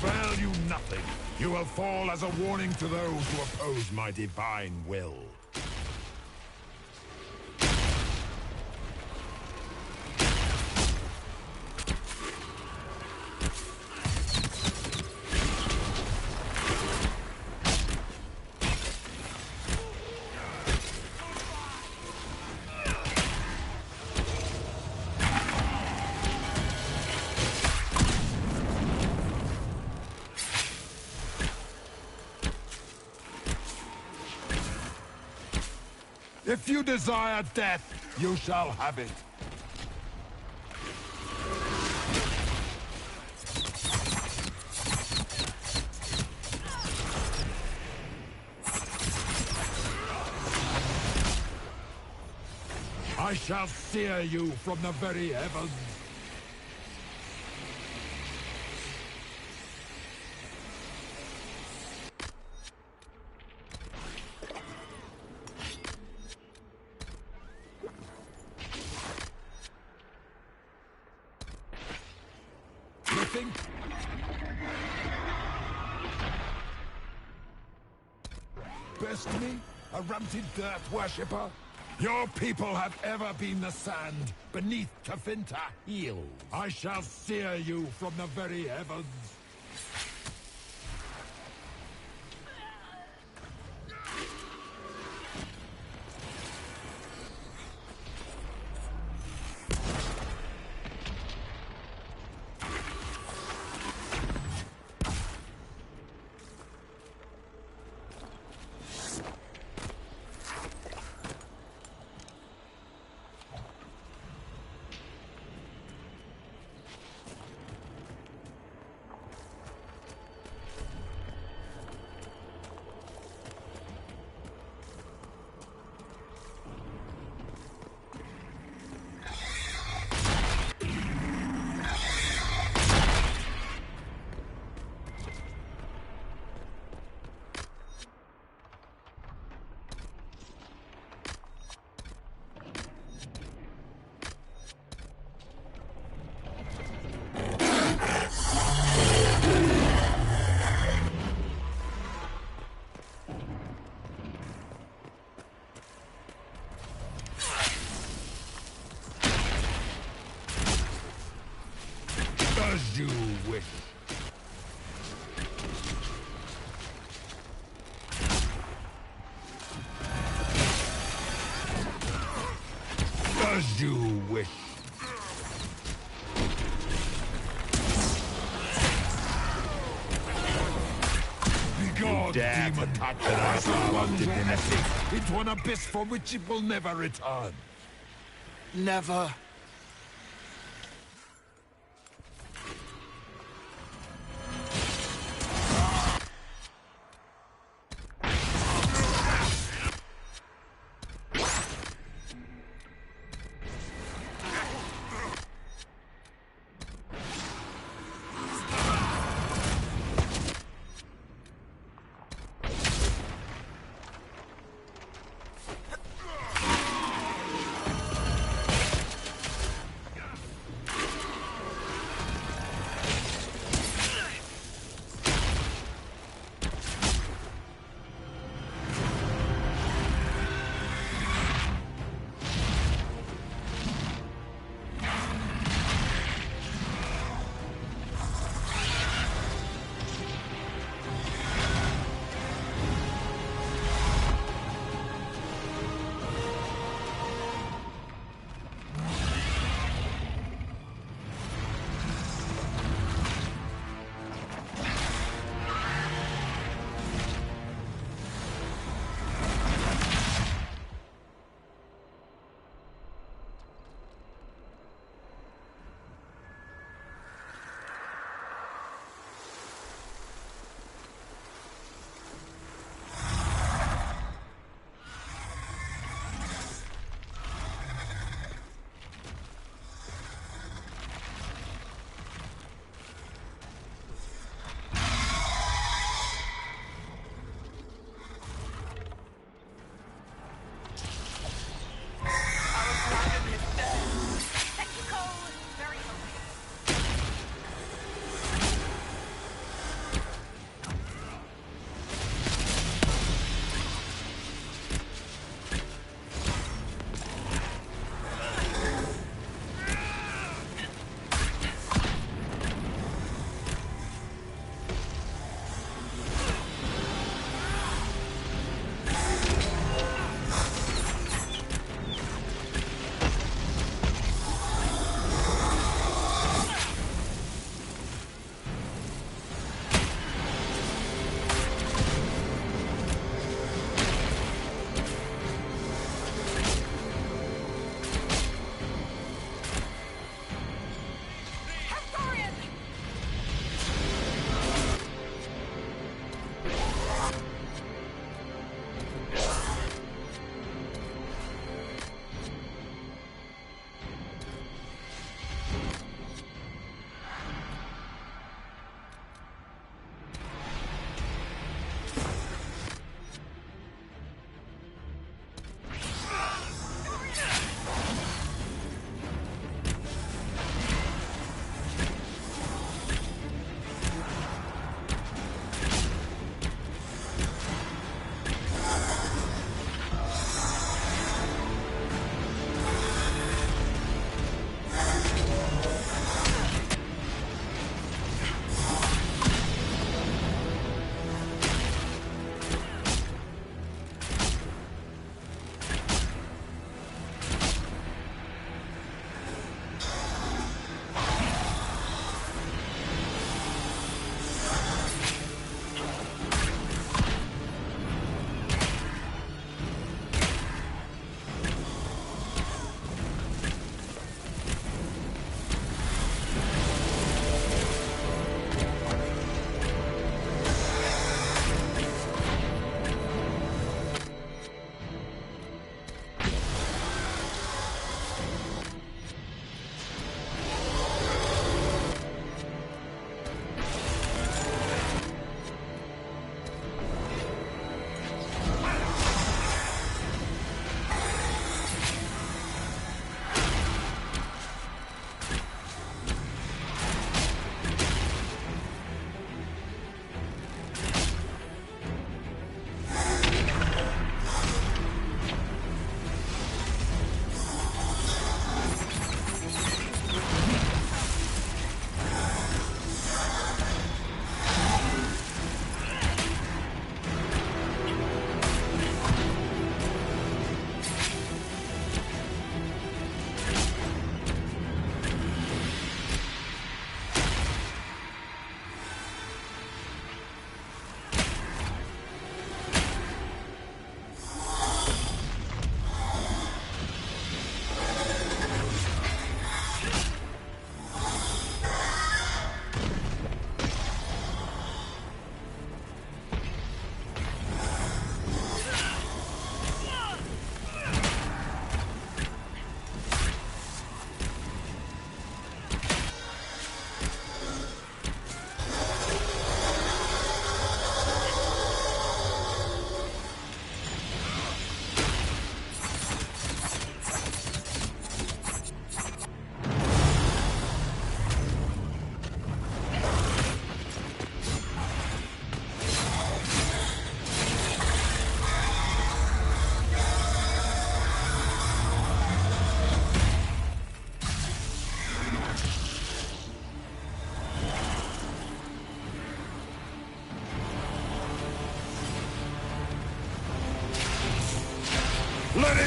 avail you nothing. You will fall as a warning to those who oppose my divine will. If you desire death, you shall have it. I shall sear you from the very heavens. Best me? A ranted dirt worshipper? Your people have ever been the sand beneath Tafinta heel. I shall sear you from the very heavens. As you wish. As you wish. God, demon touch us into an abyss from which it will never return. Never.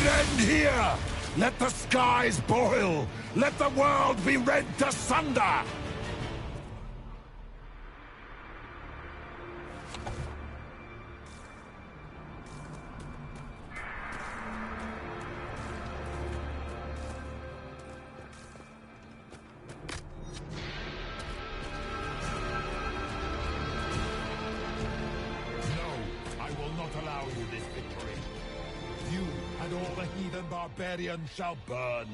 it end here! Let the skies boil! Let the world be rent asunder! Barbarian shall burn.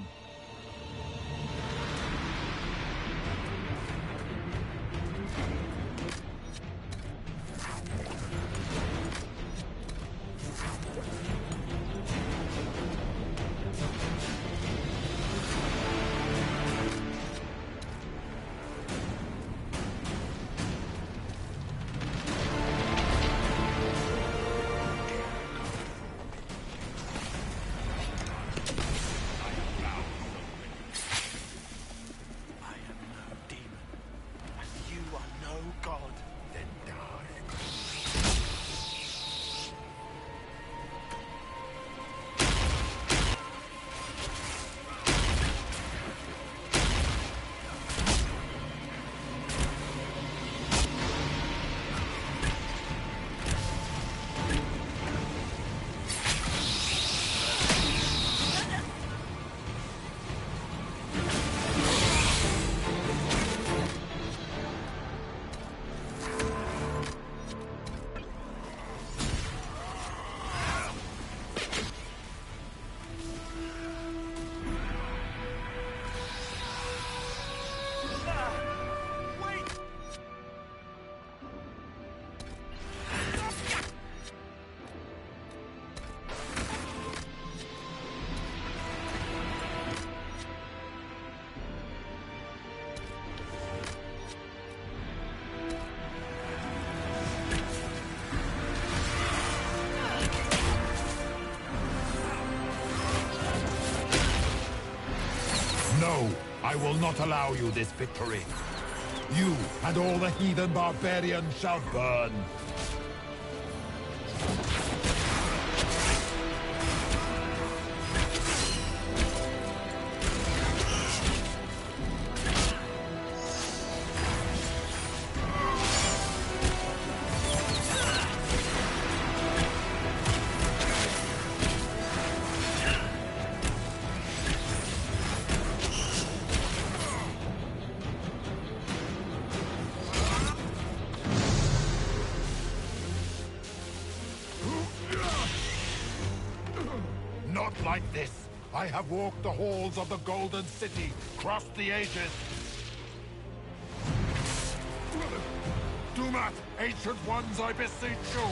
No, I will not allow you this victory. You and all the heathen barbarians shall burn. Not like this. I have walked the halls of the Golden City, crossed the ages. Do not, ancient ones, I beseech you.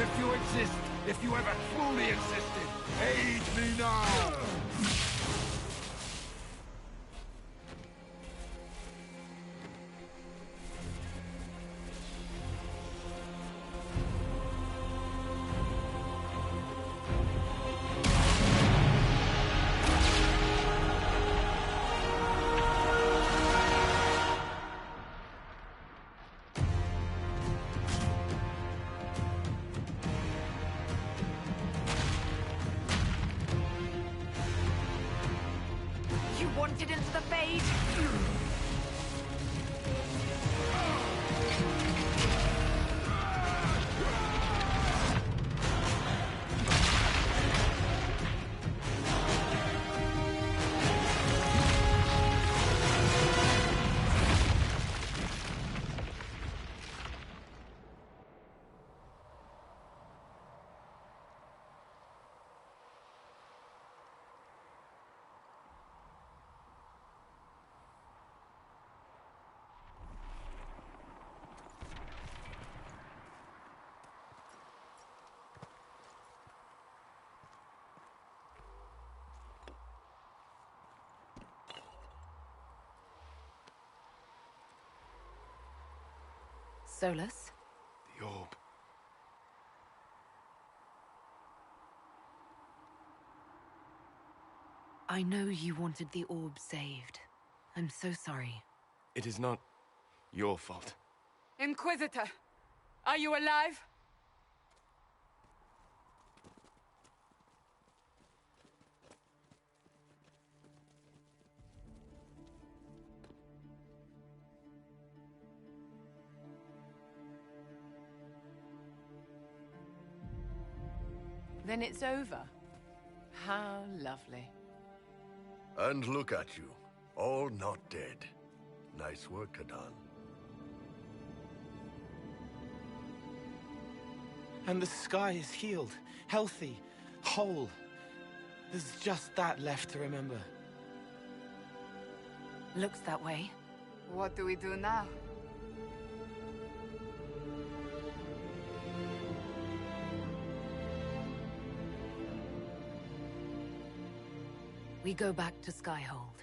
If you exist, if you ever truly existed, aid me now! Wanted into the fade. Solus? The orb. I know you wanted the orb saved. I'm so sorry. It is not your fault. Inquisitor, are you alive? Then it's over. How lovely. And look at you, all not dead. Nice work, Kadan. And the sky is healed, healthy, whole. There's just that left to remember. Looks that way. What do we do now? We go back to Skyhold.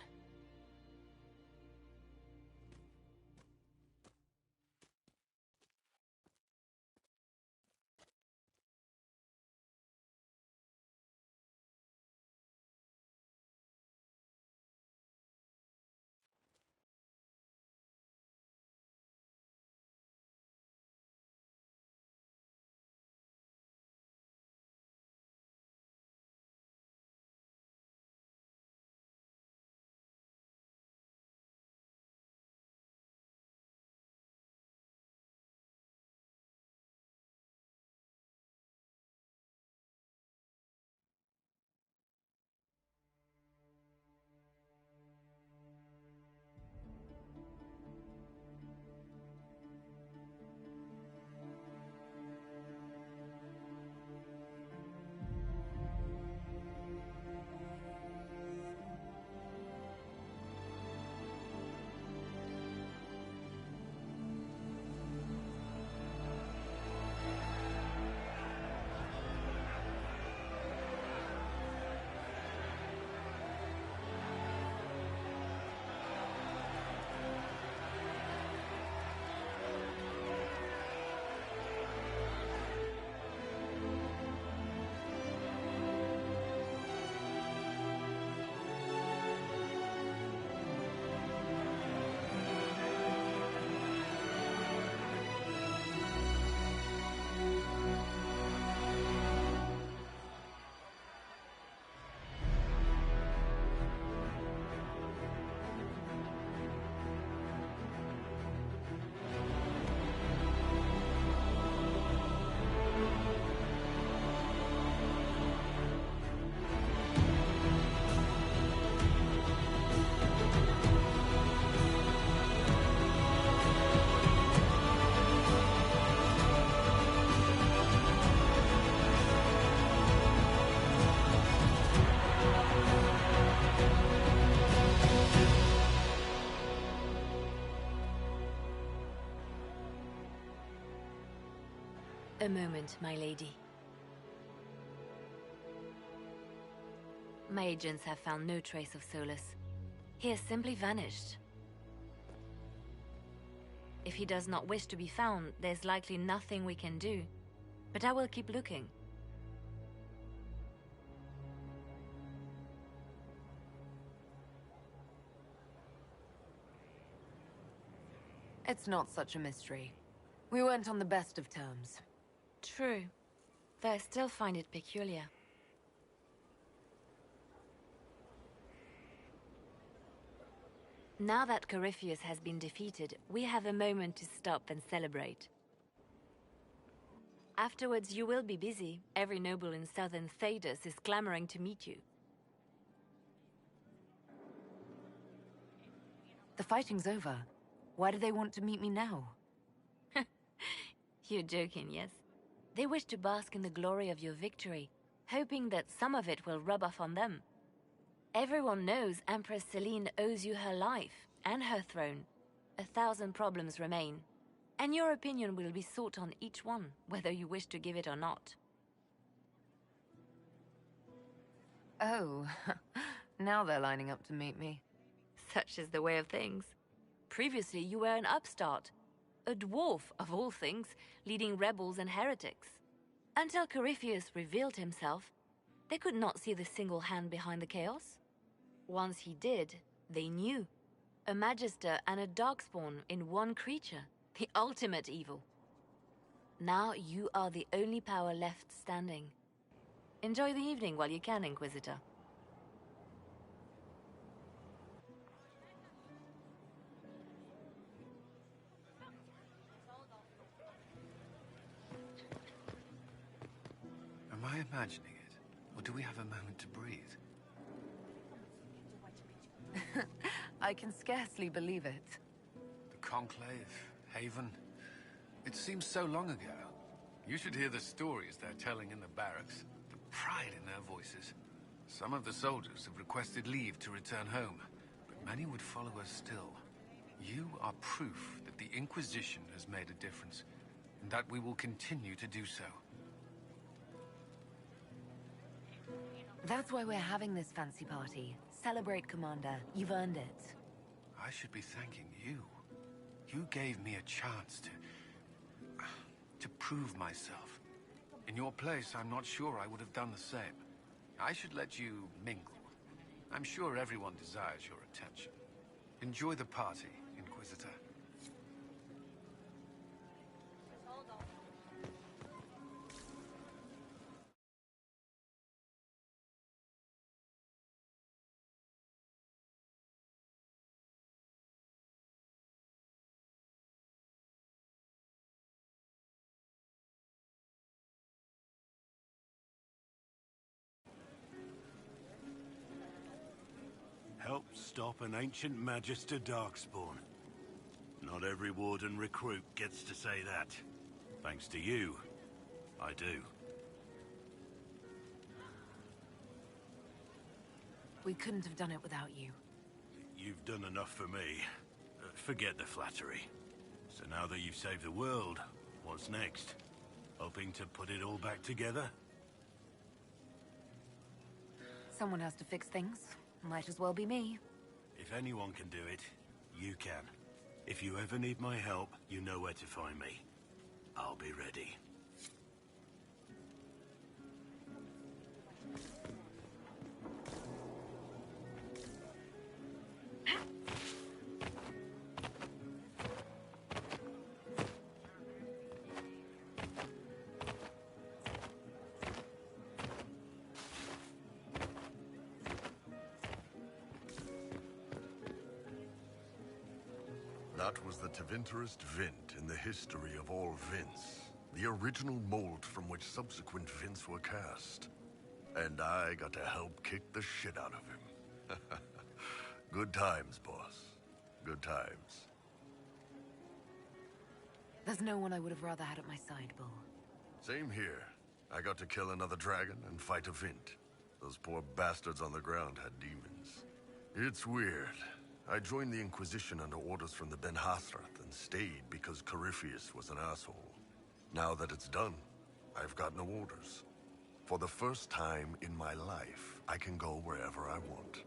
A moment, my lady. My agents have found no trace of Solus. He has simply vanished. If he does not wish to be found, there's likely nothing we can do. But I will keep looking. It's not such a mystery. We weren't on the best of terms. True, though I still find it peculiar. Now that Corypheus has been defeated, we have a moment to stop and celebrate. Afterwards, you will be busy. Every noble in southern Thedas is clamoring to meet you. The fighting's over. Why do they want to meet me now? You're joking, yes? They wish to bask in the glory of your victory, hoping that some of it will rub off on them. Everyone knows Empress Celine owes you her life and her throne. 1,000 problems remain, and your opinion will be sought on each one, whether you wish to give it or not. Oh, now they're lining up to meet me. Such is the way of things. Previously, you were an upstart, a dwarf of all things, leading rebels and heretics. Until Corypheus revealed himself, they could not see the single hand behind the chaos. Once he did, they knew. A magister and a darkspawn in one creature, the ultimate evil. Now you are the only power left standing. Enjoy the evening while you can, Inquisitor. Am I imagining it? do we have a moment to breathe? I can scarcely believe it. The Conclave, Haven. It seems so long ago. You should hear the stories they're telling in the barracks. The pride in their voices. Some of the soldiers have requested leave to return home, but many would follow us still. You are proof that the Inquisition has made a difference, and that we will continue to do so. That's why we're having this fancy party. Celebrate, Commander. You've earned it. I should be thanking you. You gave me a chance to prove myself. In your place, I'm not sure I would have done the same. I should let you mingle. I'm sure everyone desires your attention. Enjoy the party, Inquisitor. Help stop an ancient Magister Darkspawn. Not every Warden recruit gets to say that. Thanks to you, I do. We couldn't have done it without you. You've done enough for me. Forget the flattery. So now that you've saved the world, what's next? Hoping to put it all back together? Someone has to fix things. Might as well be me. If anyone can do it, you can. If you ever need my help, you know where to find me. I'll be ready. That was the Tevinterest Vint in the history of all Vints. The original mold from which subsequent Vints were cast. And I got to help kick the shit out of him. Good times, boss. Good times. There's no one I would have rather had at my side, Bull. Same here. I got to kill another dragon and fight a Vint. Those poor bastards on the ground had demons. It's weird. I joined the Inquisition under orders from the Ben Hathrath and stayed because Corypheus was an asshole. Now that it's done, I've got no orders. For the first time in my life, I can go wherever I want.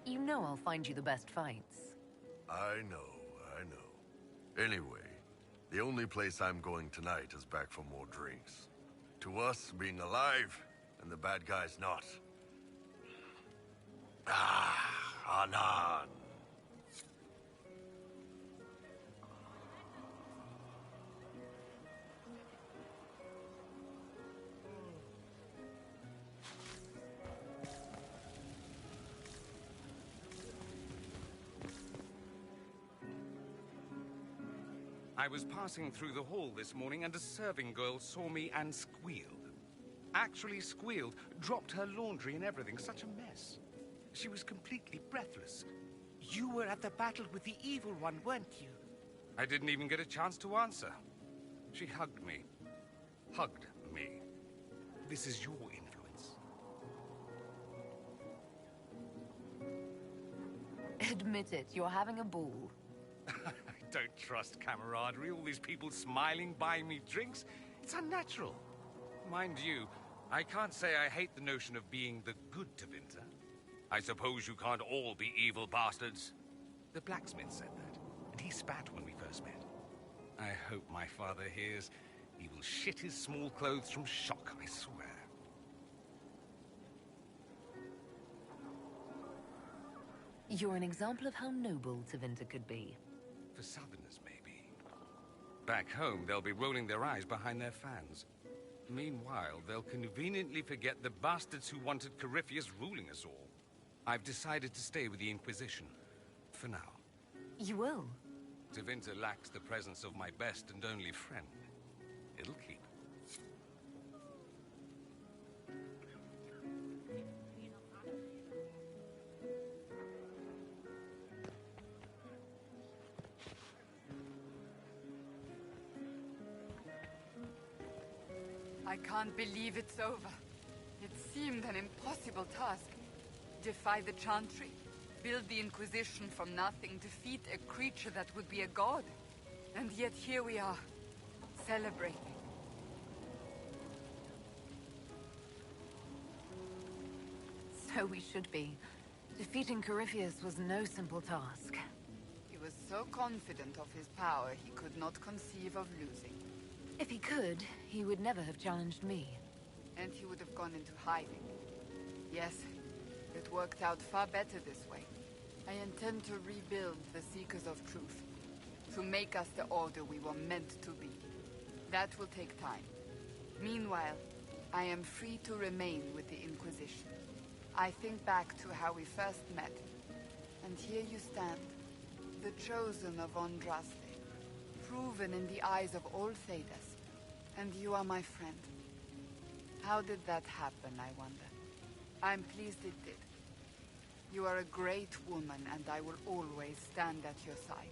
You know I'll find you the best fights. I know. Anyway, the only place I'm going tonight is back for more drinks. To us, being alive, and the bad guys not. Anan. I was passing through the hall this morning and a serving girl saw me and squealed. Actually squealed, dropped her laundry and everything. Such a mess. She was completely breathless. You were at the battle with the evil one, weren't you? I didn't even get a chance to answer. She hugged me. Hugged me. This is your influence. Admit it, you're having a ball. I don't trust camaraderie. All these people smiling, buying me drinks. It's unnatural. Mind you, I can't say I hate the notion of being the good Tevinter. I suppose you can't all be evil bastards. The blacksmith said that, and he spat when we first met. I hope my father hears. He will shit his small clothes from shock, I swear. You're an example of how noble Tevinter could be. For Southerners, maybe. Back home, they'll be rolling their eyes behind their fans. Meanwhile, they'll conveniently forget the bastards who wanted Corypheus ruling us all. I've decided to stay with the Inquisition. For now. You will? Tevinter lacks the presence of my best and only friend. It'll keep. I can't believe it's over. It seemed an impossible task. Defy the Chantry, build the Inquisition from nothing, defeat a creature that would be a god. And yet here we are, celebrating. So we should be. Defeating Corypheus was no simple task. He was so confident of his power, he could not conceive of losing. If he could, he would never have challenged me. And he would have gone into hiding. Yes, it worked out far better this way. I intend to rebuild the Seekers of Truth. To make us the Order we were meant to be. That will take time. Meanwhile, I am free to remain with the Inquisition. I think back to how we first met. And here you stand. The chosen of Andraste. Proven in the eyes of all Thedas. And you are my friend. How did that happen, I wonder? I'm pleased it did. You are a great woman, and I will always stand at your side.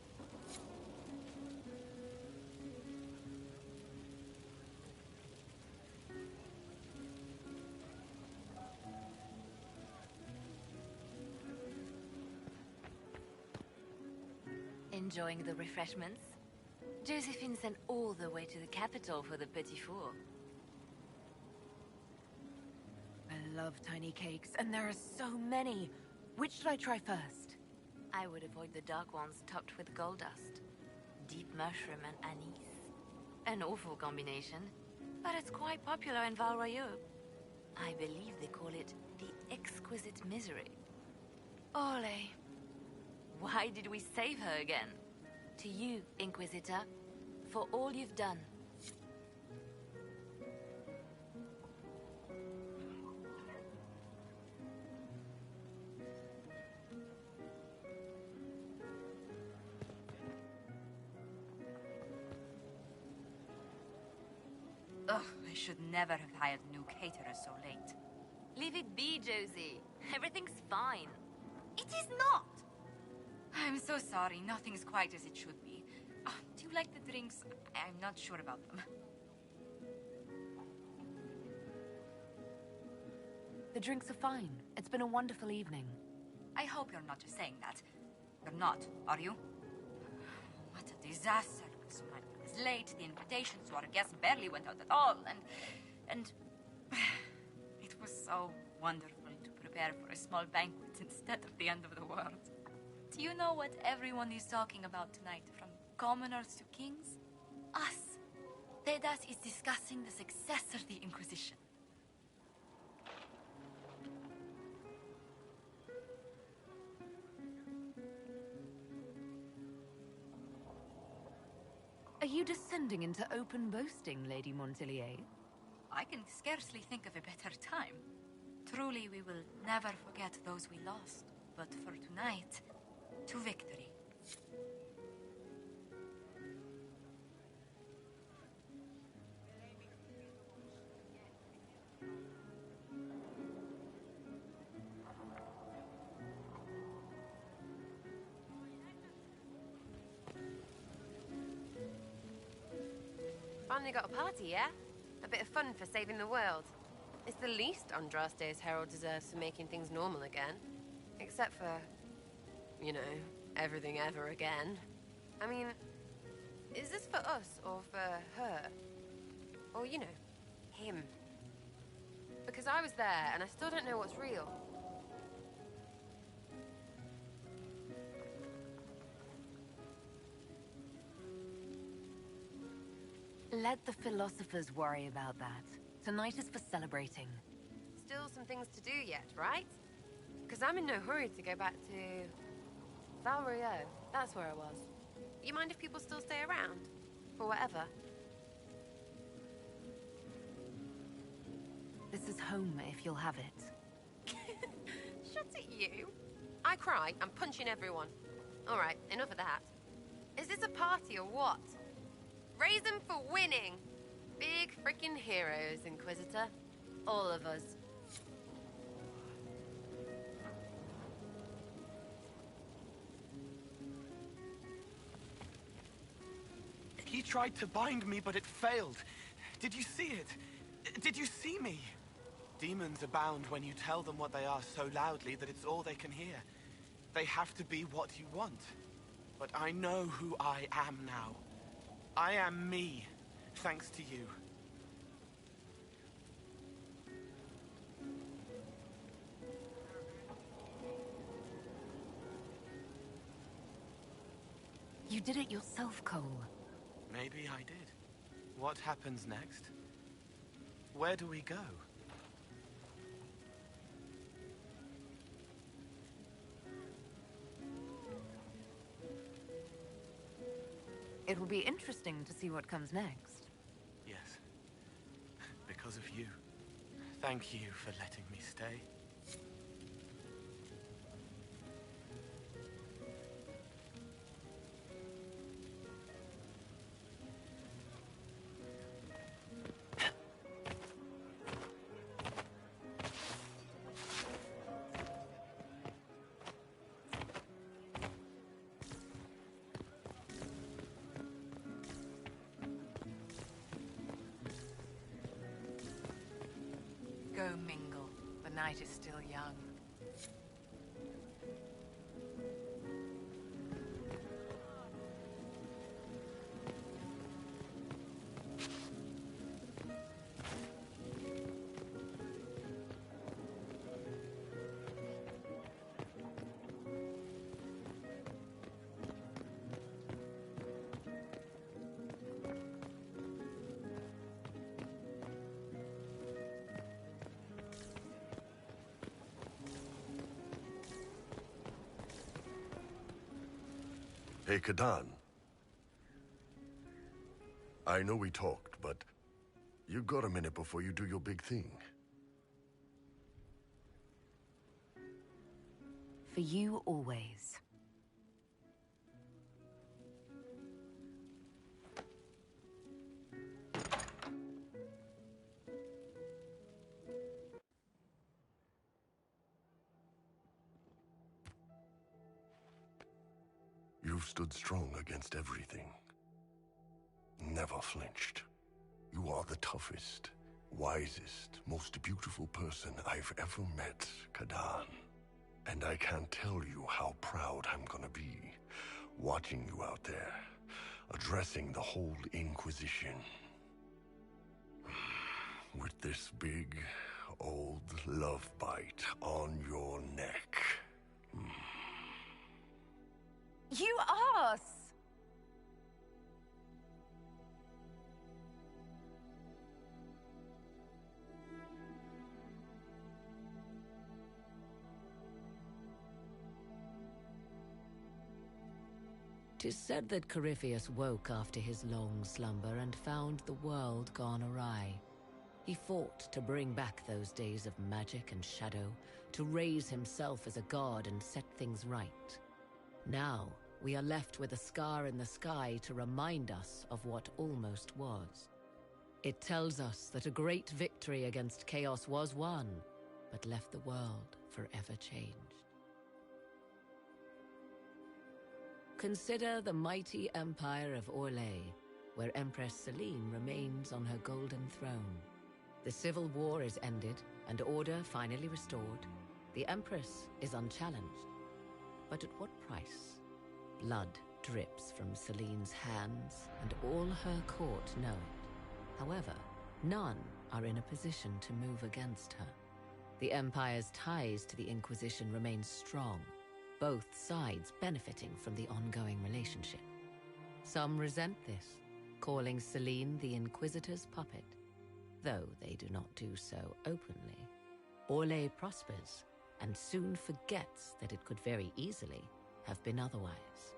Enjoying the refreshments? Josephine sent all the way to the capital for the petit four. I love tiny cakes, and there are so many. Which should I try first? I would avoid the dark ones topped with gold dust. Deep mushroom and anise. An awful combination, but it's quite popular in Val Royeaux. I believe they call it the exquisite misery. Ole. Why did we save her again? To you, Inquisitor, for all you've done. Ugh, I should never have hired a new caterer so late. Leave it be, Josie. Everything's fine. It is not! I'm so sorry, nothing's quite as it should be. Do you like the drinks? I'm not sure about them. The drinks are fine. It's been a wonderful evening. I hope you're not just saying that. You're not, are you? What a disaster. So much was late, the invitations to our guests barely went out at all, and it was so wonderful to prepare for a small banquet instead of the end of the world. Do you know what everyone is talking about tonight, from commoners to kings? Us. Thedas is discussing the successor of the Inquisition. Are you descending into open boasting, Lady Montillier? I can scarcely think of a better time. Truly, we will never forget those we lost. But for tonight, to victory. Finally got a party, yeah? A bit of fun for saving the world. It's the least Andraste's herald deserves for making things normal again. Except for, you know, everything ever again. I mean, is this for us or for her? Or, you know, him? Because I was there and I still don't know what's real. Let the philosophers worry about that. Tonight is for celebrating. Still some things to do yet, right? Because I'm in no hurry to go back to Val Royeaux. That's where I was. You mind if people still stay around? For whatever? This is home if you'll have it. Shut at you. I cry, I'm punching everyone. Alright, enough of that. Is this a party or what? Raise them for winning! Big freaking heroes, Inquisitor. All of us. He tried to bind me, but it failed. Did you see it? Did you see me? Demons abound when you tell them what they are so loudly that it's all they can hear. They have to be what you want. But I know who I am now. I am me, thanks to you. You did it yourself, Cole. Maybe I did. What happens next? Where do we go? It will be interesting to see what comes next. Yes. Because of you. Thank you for letting me stay. Go mingle. The night is still young. Hey, Kadan. I know we talked, but you got a minute before you do your big thing. For you, always. You've stood strong against everything. Never flinched. You are the toughest, wisest, most beautiful person I've ever met, Kadan. And I can't tell you how proud I'm gonna be, watching you out there, addressing the whole Inquisition. With this big, old love bite on your neck. You ass! Tis said that Corypheus woke after his long slumber and found the world gone awry. He fought to bring back those days of magic and shadow, to raise himself as a god and set things right. Now, we are left with a scar in the sky to remind us of what almost was. It tells us that a great victory against chaos was won, but left the world forever changed. Consider the mighty empire of Orlais, where Empress Celine remains on her golden throne. The civil war is ended, and order finally restored. The Empress is unchallenged. But at what price? Blood drips from Celine's hands, and all her court know it. However, none are in a position to move against her. The Empire's ties to the Inquisition remain strong, both sides benefiting from the ongoing relationship. Some resent this, calling Celine the Inquisitor's puppet, though they do not do so openly. Orlais prospers, and soon forgets that it could very easily have been otherwise.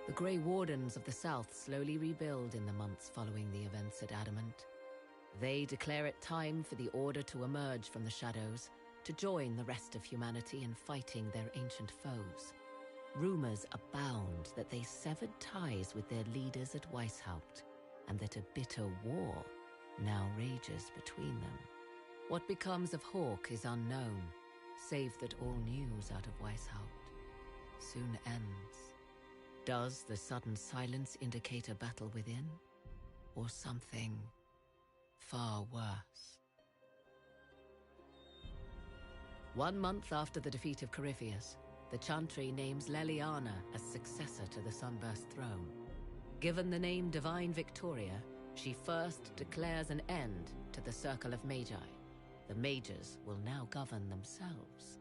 The Grey Wardens of the South slowly rebuild in the months following the events at Adamant. They declare it time for the Order to emerge from the shadows, to join the rest of humanity in fighting their ancient foes. Rumors abound that they severed ties with their leaders at Weishaupt, and that a bitter war now rages between them. What becomes of Hawk is unknown, save that all news out of Weishaupt soon ends. Does the sudden silence indicate a battle within, or something far worse? 1 month after the defeat of Corypheus, the Chantry names Leliana as successor to the Sunburst throne. Given the name Divine Victoria, she first declares an end to the Circle of Magi. The mages will now govern themselves.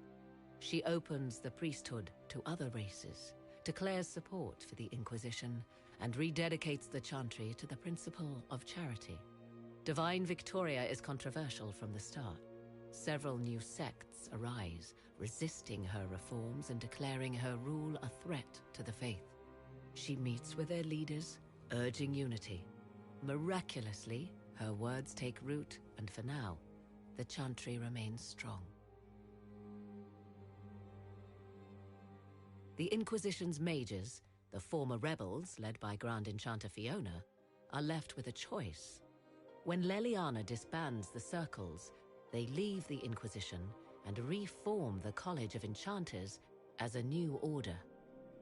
She opens the priesthood to other races, declares support for the Inquisition, and rededicates the Chantry to the principle of charity. Divine Victoria is controversial from the start. Several new sects arise, resisting her reforms and declaring her rule a threat to the faith. She meets with their leaders, urging unity. Miraculously, her words take root, and for now, the Chantry remains strong. The Inquisition's mages, the former rebels led by Grand Enchanter Fiona, are left with a choice. When Leliana disbands the circles, they leave the Inquisition and reform the College of Enchanters as a new order.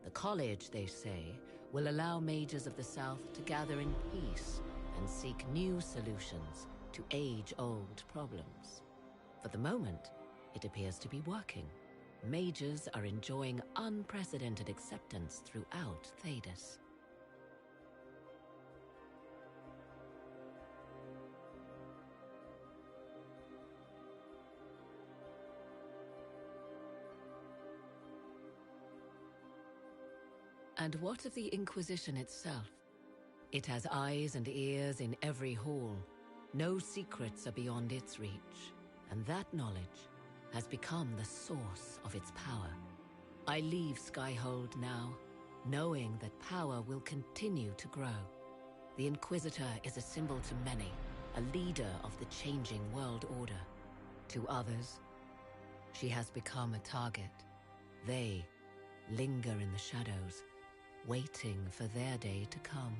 The college, they say, will allow mages of the South to gather in peace and seek new solutions to age-old problems. For the moment, it appears to be working. Mages are enjoying unprecedented acceptance throughout Thedas. And what of the Inquisition itself? It has eyes and ears in every hall. No secrets are beyond its reach, and that knowledge has become the source of its power. I leave Skyhold now, knowing that power will continue to grow. The Inquisitor is a symbol to many, a leader of the changing world order. To others, she has become a target. They linger in the shadows, waiting for their day to come.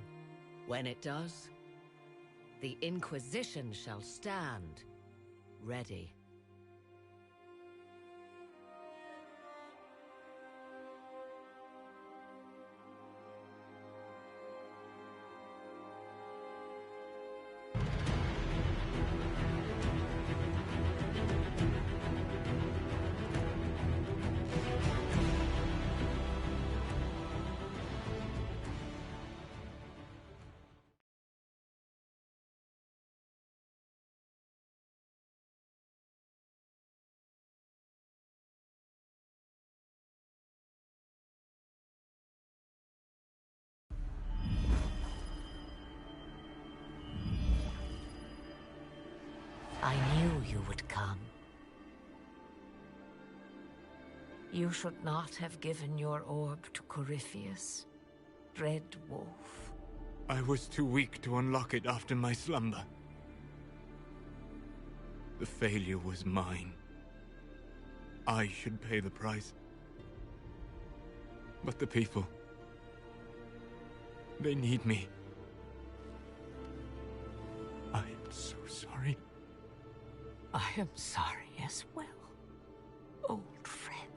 When it does, the Inquisition shall stand, ready. I knew you would come. You should not have given your orb to Corypheus, Red Wolf. I was too weak to unlock it after my slumber. The failure was mine. I should pay the price. But the people... they need me. I am so sorry. I am sorry as well, old friend.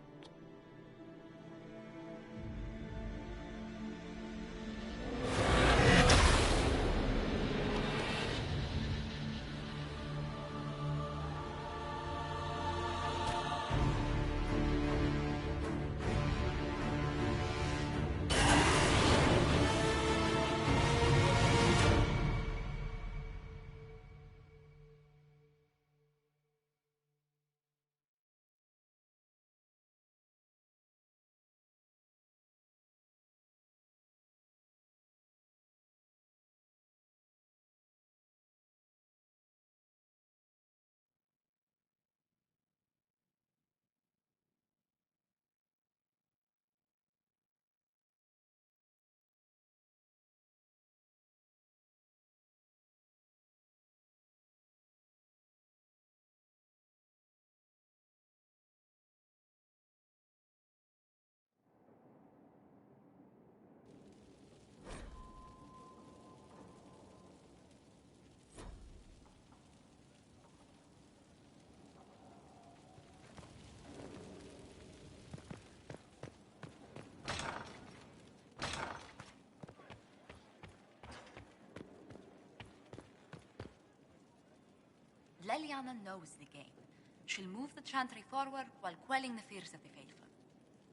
Leliana knows the game. She'll move the Chantry forward while quelling the fears of the faithful.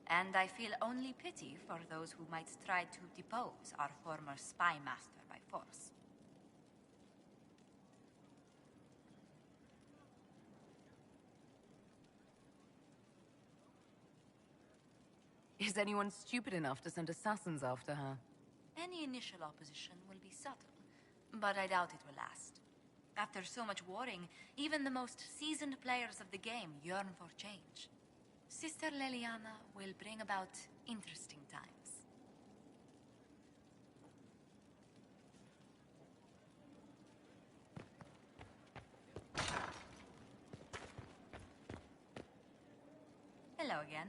And I feel only pity for those who might try to depose our former spy master by force. Is anyone stupid enough to send assassins after her? Any initial opposition will be subtle, but I doubt it will last. After so much warring, even the most seasoned players of the game yearn for change. Sister Leliana will bring about interesting times. Hello again.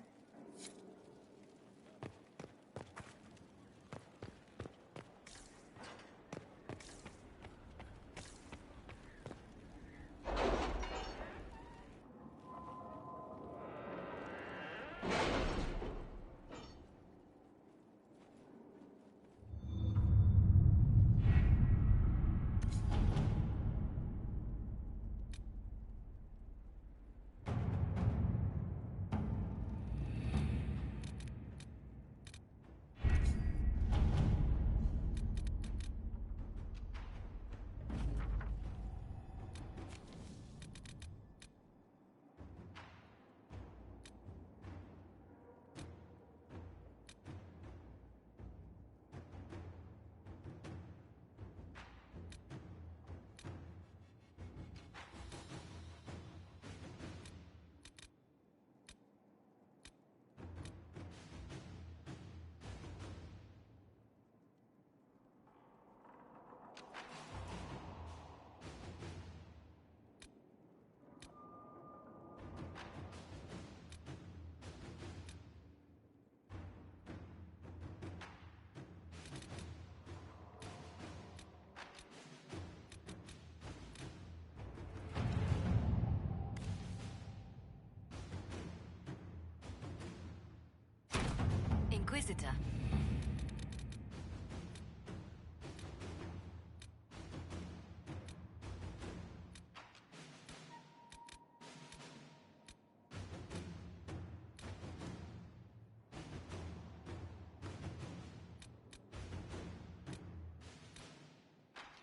Inquisitor.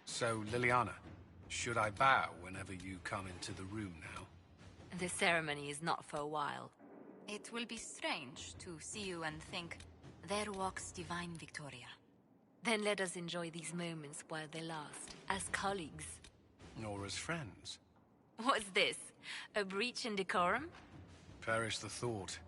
So, Liliana, should I bow whenever you come into the room now? The ceremony is not for a while. It will be strange to see you and think, there walks divine Victoria. Then let us enjoy these moments while they last, as colleagues. Nor as friends. What's this? A breach in decorum? Perish the thought.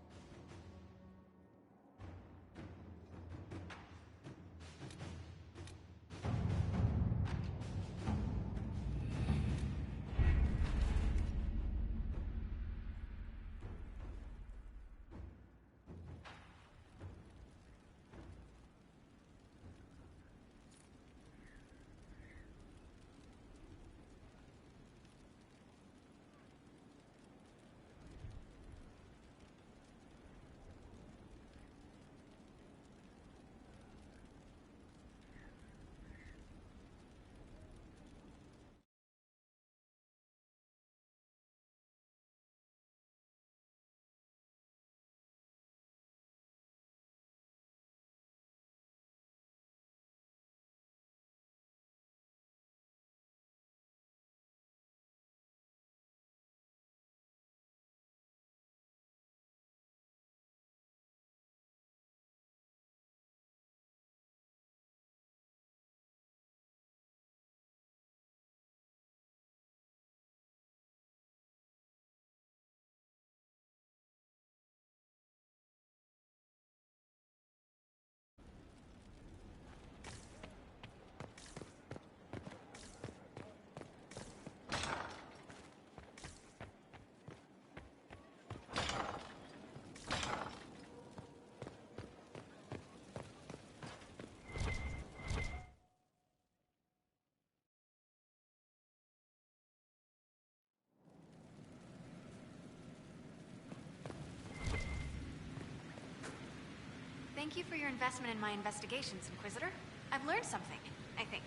Thank you for your investment in my investigations, Inquisitor. I've learned something, I think.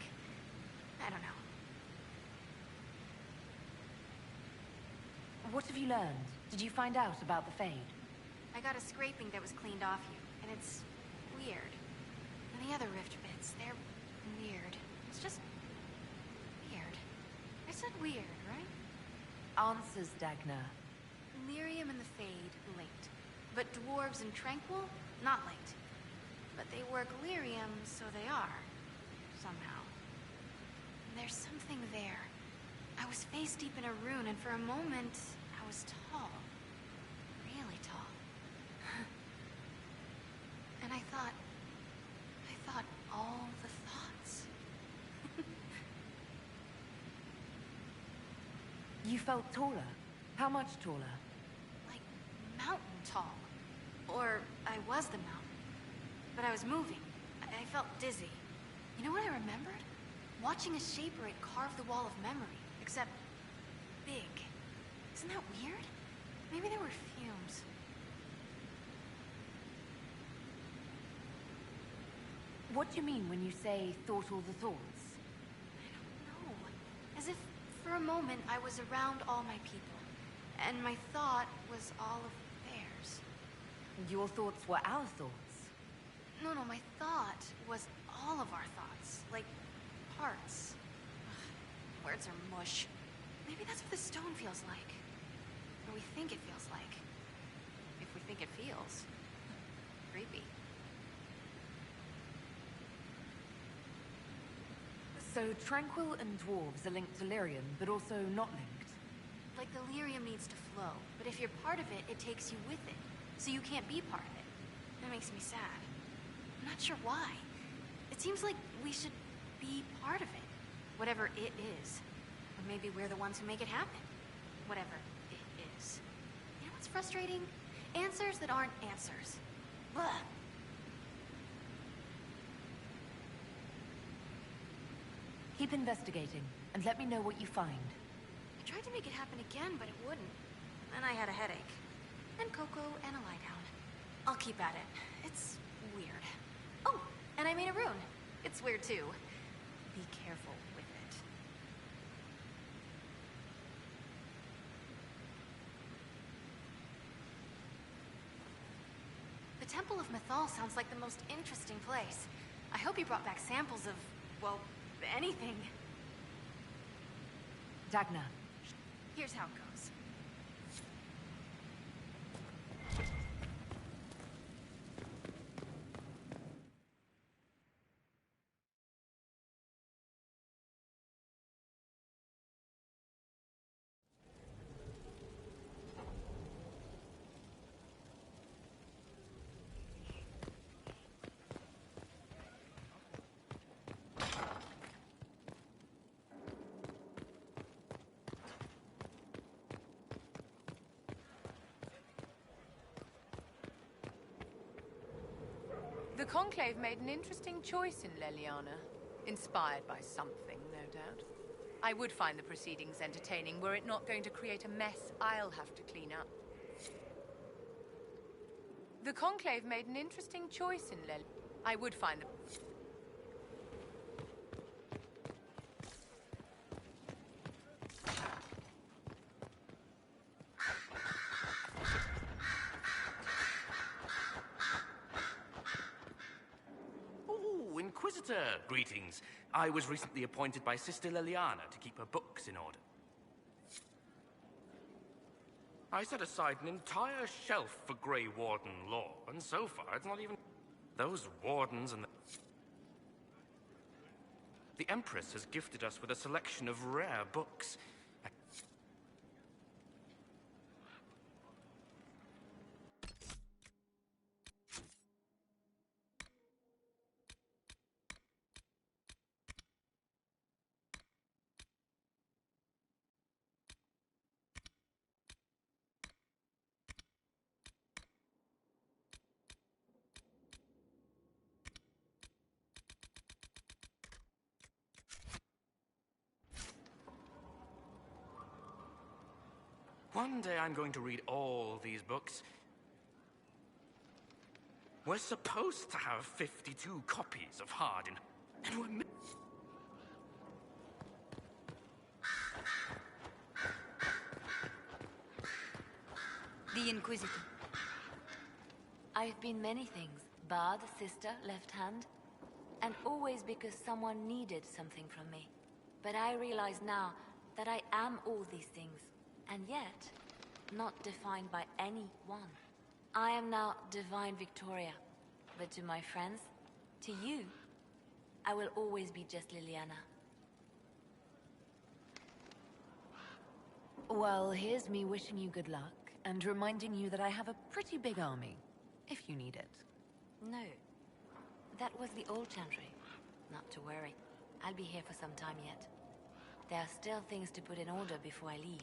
I don't know. What have you learned? Did you find out about the Fade? I got a scraping that was cleaned off you, and it's weird. And the other rift bits, they're weird. It's just weird. I said weird, right? Answers, Dagna. Lyrium and the Fade linked, but dwarves and Tranquil not linked. But they work lyrium, so they are. Somehow. There's something there. I was face deep in a rune, and for a moment, I was tall. Really tall. And I thought all the thoughts. You felt taller? How much taller? Like mountain tall. Or I was the mountain. But I was moving. I felt dizzy. You know what I remembered? Watching a Shaperate carve the wall of memory, except big. Isn't that weird? Maybe there were fumes. What do you mean when you say thought all the thoughts? No. As if for a moment I was around all my people, and my thought was all of theirs. Your thoughts were our thoughts. No, my thought was all of our thoughts, like parts. Ugh, words are mush. Maybe that's what the stone feels like. Or we think it feels like. If we think it feels. Creepy. So Tranquil and Dwarves are linked to Lyrium, but also not linked? Like the lyrium needs to flow, but if you're part of it, it takes you with it. So you can't be part of it. That makes me sad. I'm not sure why. It seems like we should be part of it. Whatever it is. Or maybe we're the ones who make it happen. Whatever it is. You know what's frustrating? Answers that aren't answers. Blah. Keep investigating, and let me know what you find. I tried to make it happen again, but it wouldn't. Then I had a headache. And cocoa and a lie down. I'll keep at it. It's weird. Oh, and I made a rune. It's weird too. Be careful with it. The Temple of Mythal sounds like the most interesting place. I hope you brought back samples of, well, anything. Dagna. Here's how it goes. The Conclave made an interesting choice in Leliana. Inspired by something, no doubt. I would find the proceedings entertaining were it not going to create a mess I'll have to clean up. The Conclave made an interesting choice in Leliana. I would find the... Inquisitor, greetings. I was recently appointed by Sister Leliana to keep her books in order. I set aside an entire shelf for Grey Warden lore, and so far it's not even... Those wardens and the Empress has gifted us with a selection of rare books. One day I'm going to read all these books. We're supposed to have 52 copies of Hardin, and we're... The Inquisitor. I've been many things. Bard, sister, left hand. And always because someone needed something from me. But I realize now that I am all these things. And yet, not defined by any one. I am now Divine Victoria. But to my friends, to you, I will always be just Liliana. Well, here's me wishing you good luck, and reminding you that I have a pretty big army, if you need it. No. That was the old Chantry. Not to worry. I'll be here for some time yet. There are still things to put in order before I leave.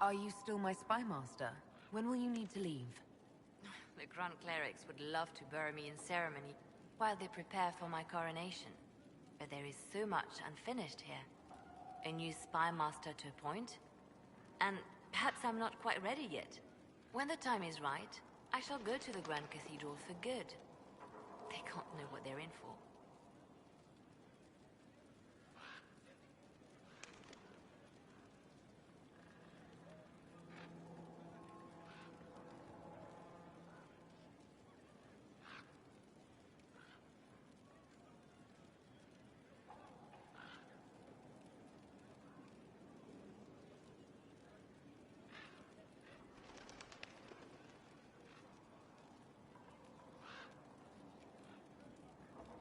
Are you still my spy master? When will you need to leave? The Grand Clerics would love to bury me in ceremony while they prepare for my coronation. But there is so much unfinished here. A new spy master to appoint. And perhaps I'm not quite ready yet. When the time is right, I shall go to the Grand Cathedral for good. They can't know what they're in for.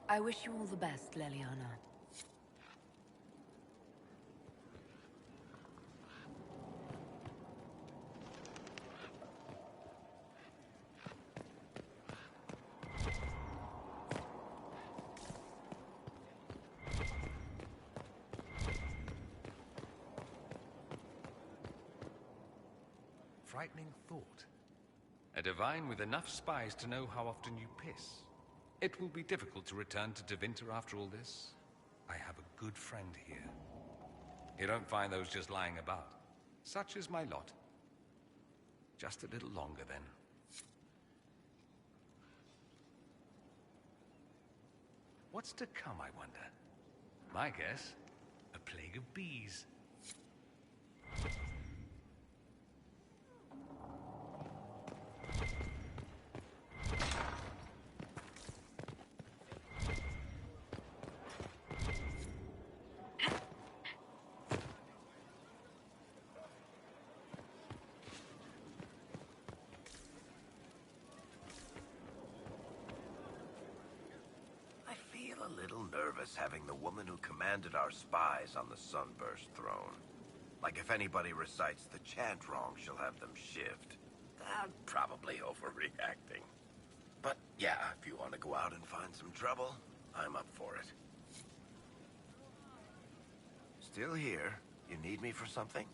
I wish you all the best, Leliana. Frightening thought. A divine with enough spies to know how often you piss. It will be difficult to return to Tevinter after all this. I have a good friend here. You don't find those just lying about. Such is my lot. Just a little longer, then. What's to come, I wonder? My guess, a plague of bees. A little nervous having the woman who commanded our spies on the Sunburst throne. Like if anybody recites the chant wrong, she'll have them shivved. I'm probably overreacting. But yeah, if you want to go out and find some trouble, I'm up for it. Still here? You need me for something?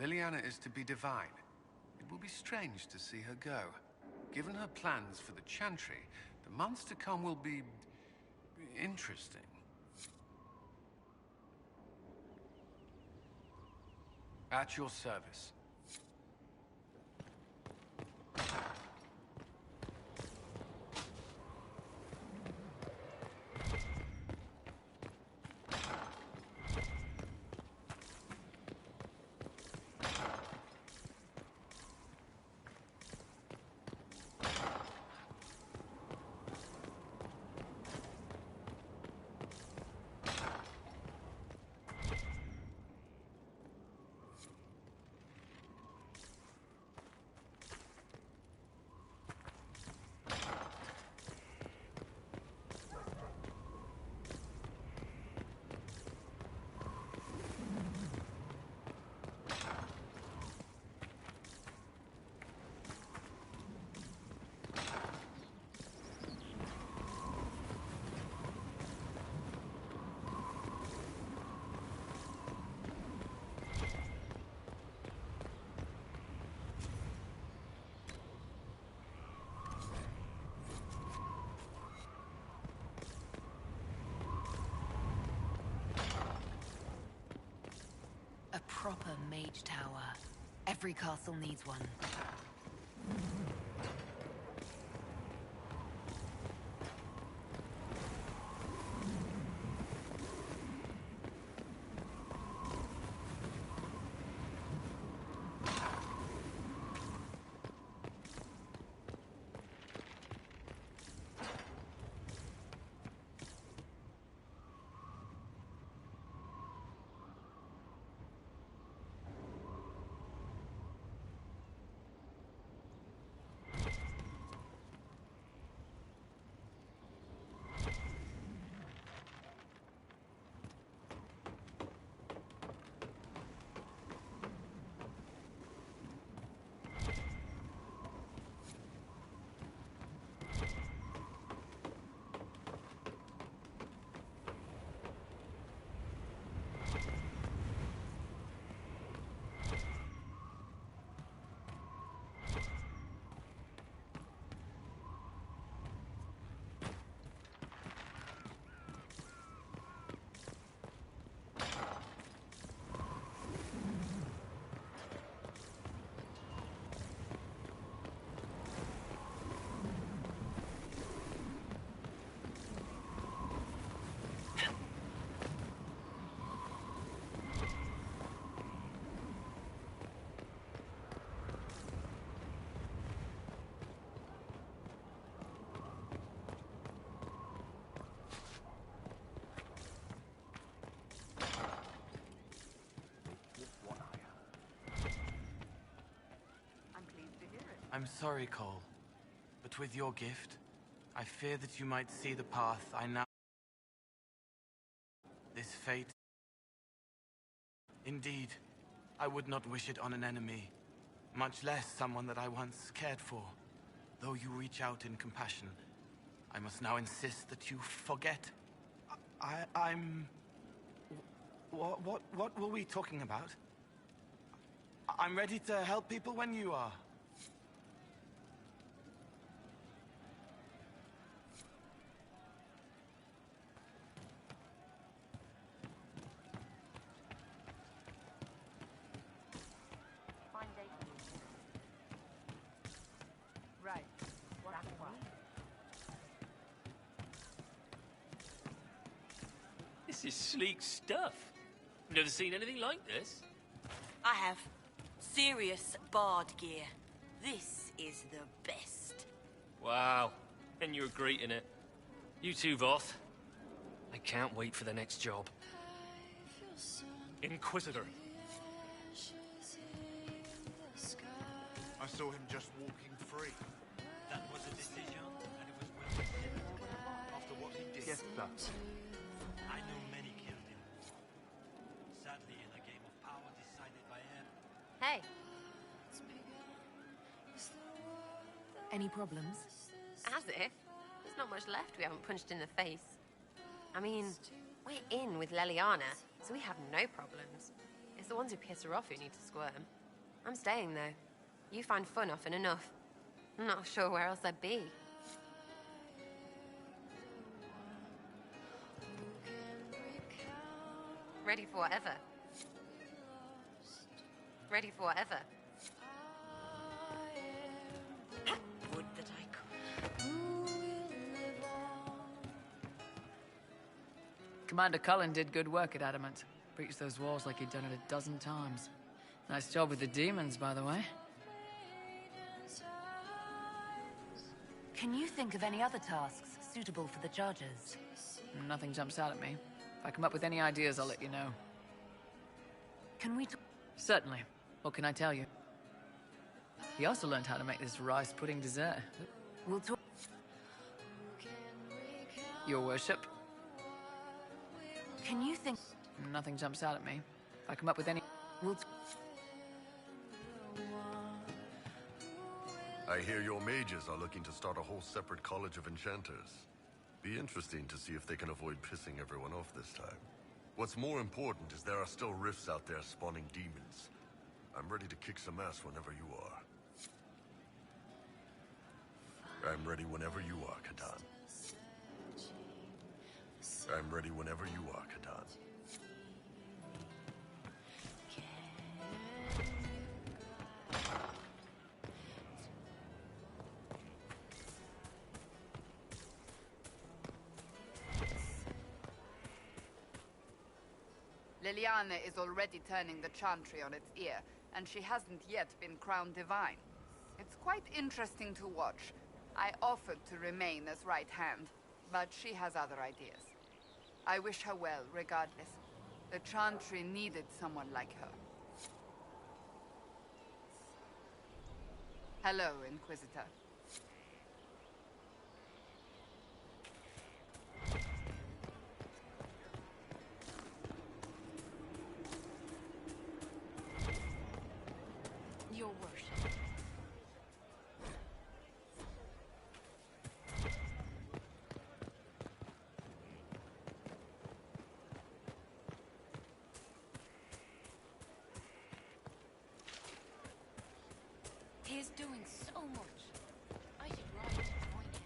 Liliana is to be divine. It will be strange to see her go. Given her plans for the Chantry, the months to come will be interesting. At your service. proper mage tower. Every castle needs one. I'm sorry, Cole, but with your gift, I fear that you might see the path I now... This fate... Indeed, I would not wish it on an enemy, much less someone that I once cared for. Though you reach out in compassion, I must now insist that you forget. I'm... What were we talking about? I'm ready to help people when you are. Right. This is sleek stuff. Never seen anything like this. I have serious bard gear. This is the best. Wow. And you're great in it. You too, Voth. I can't wait for the next job. Inquisitor. I saw him just walking free. That was a decision, and it was well taken. After what he did. Yes, sir. I know many killed him. Sadly, in a game of power decided by him. Hey. Any problems? As if. There's not much left we haven't punched in the face. I mean, we're in with Leliana, so we have no problems. It's the ones who piss her off who need to squirm. I'm staying, though. You find fun often enough. I'm not sure where else I'd be. Ready for whatever. Ready for whatever. Would that I could. Commander Cullen did good work at Adamant. Breached those walls like he'd done it a dozen times. Nice job with the demons, by the way. Can you think of any other tasks suitable for the chargers? Nothing jumps out at me. If I come up with any ideas, I'll let you know. Can we Certainly. What can I tell you? He also learned how to make this rice pudding dessert. We'll talk. Your worship? Can you think... Nothing jumps out at me. If I come up with any... We'll I hear your mages are looking to start a whole separate college of enchanters. Be interesting to see if they can avoid pissing everyone off this time. What's more important is there are still rifts out there spawning demons. I'm ready to kick some ass whenever you are. I'm ready whenever you are, Katan. I'm ready whenever you are, Katan. Liliana is already turning the Chantry on its ear, and she hasn't yet been crowned divine. It's quite interesting to watch. I offered to remain as right hand, but she has other ideas. I wish her well, regardless. The Chantry needed someone like her. Hello, Inquisitor. Your worship. He's doing so much. I should write and join him.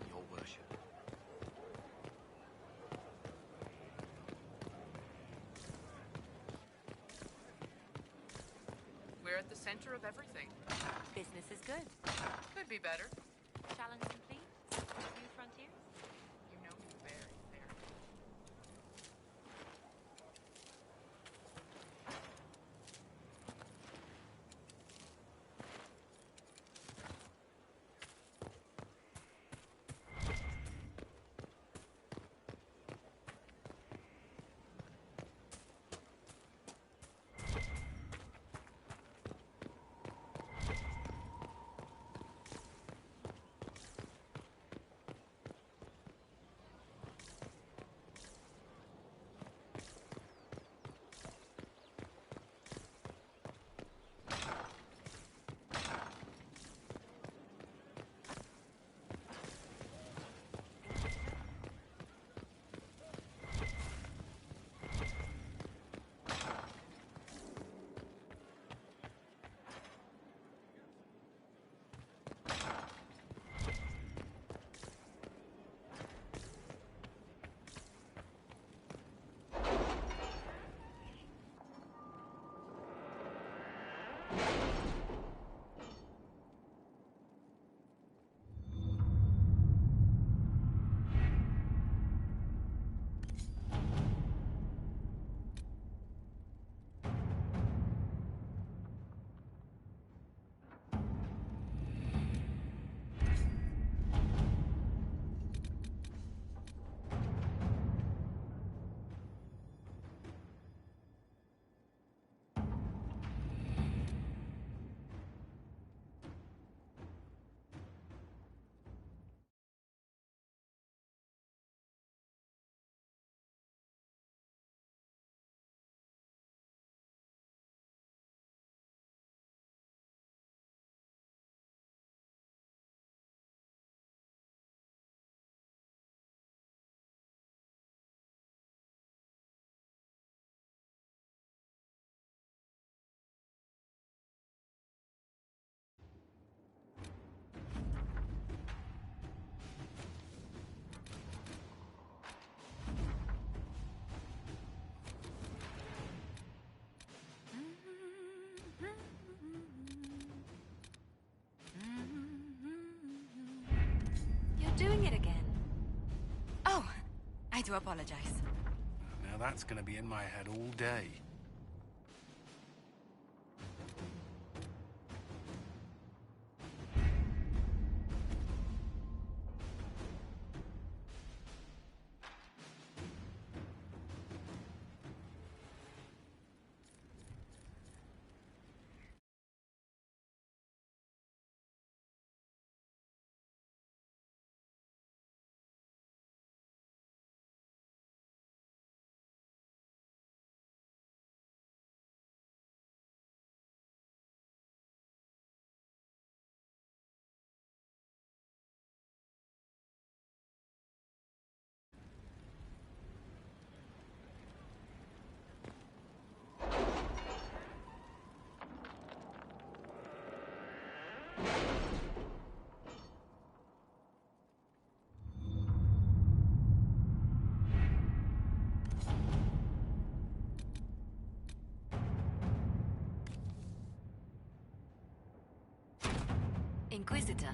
Your worship. We're at the center of everything. Business is good. Could be better. Challenge complete. New frontiers. You know me very fair. doing it again. Oh, I do apologize. Now that's gonna be in my head all day. Inquisitor,